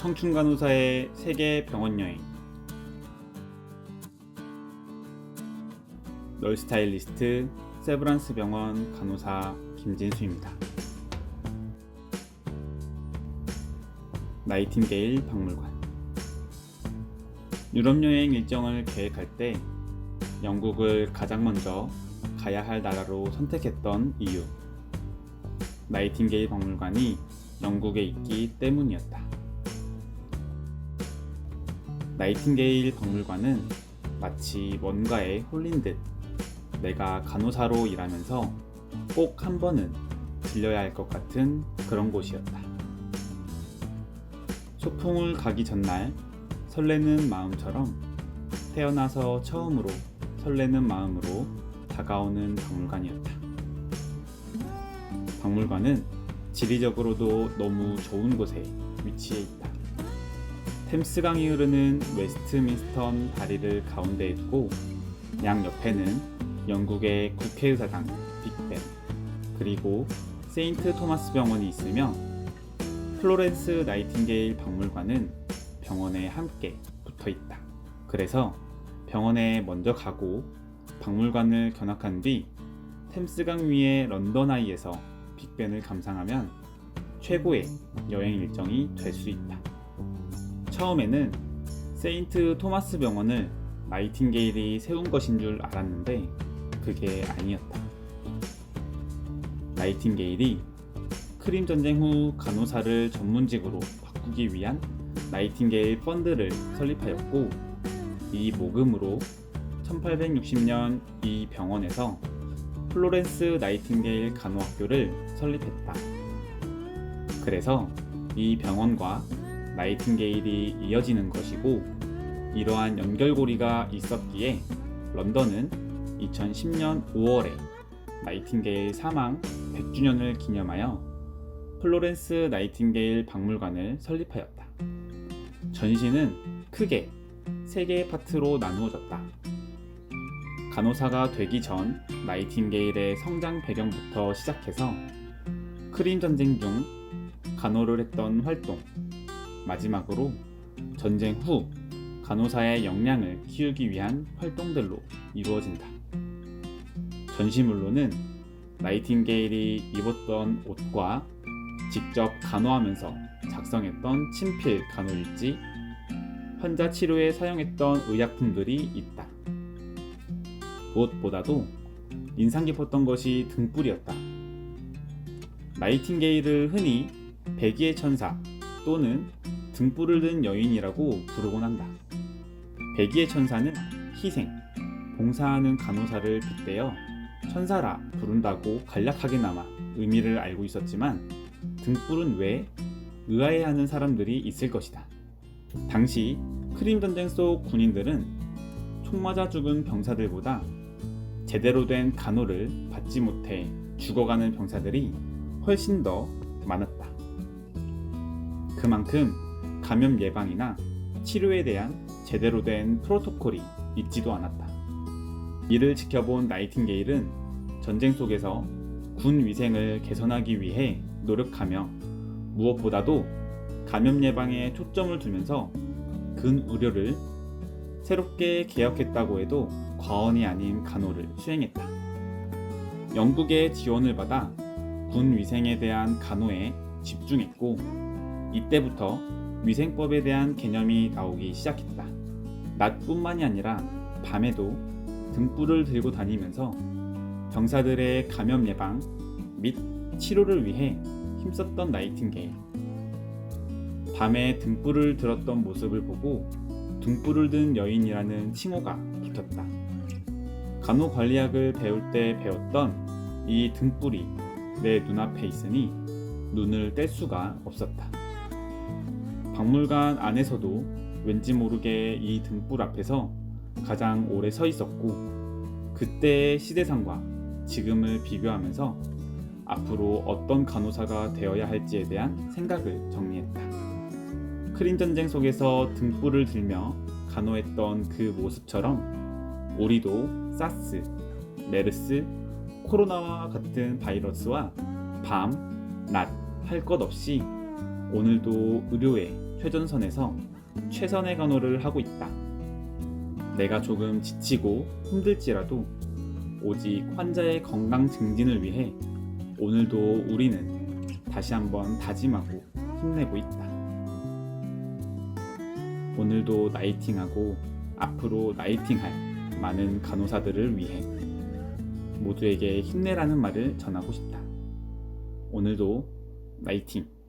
청춘간호사의 세계 병원 여행. 널스타일리스트 세브란스 병원 간호사 김진수입니다. 나이팅게일 박물관. 유럽 여행 일정을 계획할 때 영국을 가장 먼저 가야 할 나라로 선택했던 이유. 나이팅게일 박물관이 영국에 있기 때문이었다. 나이팅게일 박물관은 마치 뭔가에 홀린 듯 내가 간호사로 일하면서 꼭 한 번은 들려야 할 것 같은 그런 곳이었다. 소풍을 가기 전날 설레는 마음처럼 태어나서 처음으로 설레는 마음으로 다가오는 박물관이었다. 박물관은 지리적으로도 너무 좋은 곳에 위치해 있다. 템스강이 흐르는 웨스트민스터 다리를 가운데에 두고 양옆에는 영국의 국회의사당 빅벤, 그리고 세인트 토마스 병원이 있으며 플로렌스 나이팅게일 박물관은 병원에 함께 붙어 있다. 그래서 병원에 먼저 가고 박물관을 견학한 뒤 템스강 위의 런던 아이에서 빅벤을 감상하면 최고의 여행 일정이 될 수 있다. 처음에는 세인트 토마스 병원을 나이팅게일이 세운 것인 줄 알았는데 그게 아니었다. 나이팅게일이 크림 전쟁 후 간호사를 전문직으로 바꾸기 위한 나이팅게일 펀드를 설립하였고, 이 모금으로 1860년 이 병원에서 플로렌스 나이팅게일 간호학교를 설립했다. 그래서 이 병원과 나이팅게일이 이어지는 것이고, 이러한 연결고리가 있었기에 런던은 2010년 5월에 나이팅게일 사망 100주년을 기념하여 플로렌스 나이팅게일 박물관을 설립하였다. 전시는 크게 3개의 파트로 나누어졌다. 간호사가 되기 전 나이팅게일의 성장 배경부터 시작해서 크림 전쟁 중 간호를 했던 활동, 마지막으로 전쟁 후 간호사의 역량을 키우기 위한 활동들로 이루어진다. 전시물로는 나이팅게일이 입었던 옷과 직접 간호하면서 작성했던 친필 간호일지, 환자 치료에 사용했던 의약품들이 있다. 무엇보다도 인상 깊었던 것이 등불이었다. 나이팅게일을 흔히 백의의 천사 또는 등불을 든 여인이라고 부르곤 한다. 백의의 천사는 희생, 봉사하는 간호사를 빗대어 천사라 부른다고 간략하게나마 의미를 알고 있었지만, 등불은 왜 의아해하는 사람들이 있을 것이다. 당시 크림 전쟁 속 군인들은 총 맞아 죽은 병사들보다 제대로 된 간호를 받지 못해 죽어가는 병사들이 훨씬 더 많았다. 그만큼 감염 예방이나 치료에 대한 제대로 된 프로토콜이 있지도 않았다. 이를 지켜본 나이팅게일은 전쟁 속에서 군 위생을 개선하기 위해 노력하며 무엇보다도 감염 예방에 초점을 두면서 근 의료를 새롭게 개혁했다고 해도 과언이 아닌 간호를 수행했다. 영국의 지원을 받아 군 위생에 대한 간호에 집중했고, 이때부터 위생법에 대한 개념이 나오기 시작했다. 낮뿐만이 아니라 밤에도 등불을 들고 다니면서 병사들의 감염 예방 및 치료를 위해 힘썼던 나이팅게일. 밤에 등불을 들었던 모습을 보고 등불을 든 여인이라는 칭호가 붙었다. 간호관리학을 배울 때 배웠던 이 등불이 내 눈앞에 있으니 눈을 뗄 수가 없었다. 박물관 안에서도 왠지 모르게 이 등불 앞에서 가장 오래 서 있었고, 그때의 시대상과 지금을 비교하면서 앞으로 어떤 간호사가 되어야 할지에 대한 생각을 정리했다. 크림 전쟁 속에서 등불을 들며 간호했던 그 모습처럼 우리도 사스, 메르스, 코로나와 같은 바이러스와 밤, 낮 할 것 없이 오늘도 의료에 최전선에서 최선의 간호를 하고 있다. 내가 조금 지치고 힘들지라도 오직 환자의 건강 증진을 위해 오늘도 우리는 다시 한번 다짐하고 힘내고 있다. 오늘도 나이팅하고 앞으로 나이팅할 많은 간호사들을 위해 모두에게 힘내라는 말을 전하고 싶다. 오늘도 나이팅!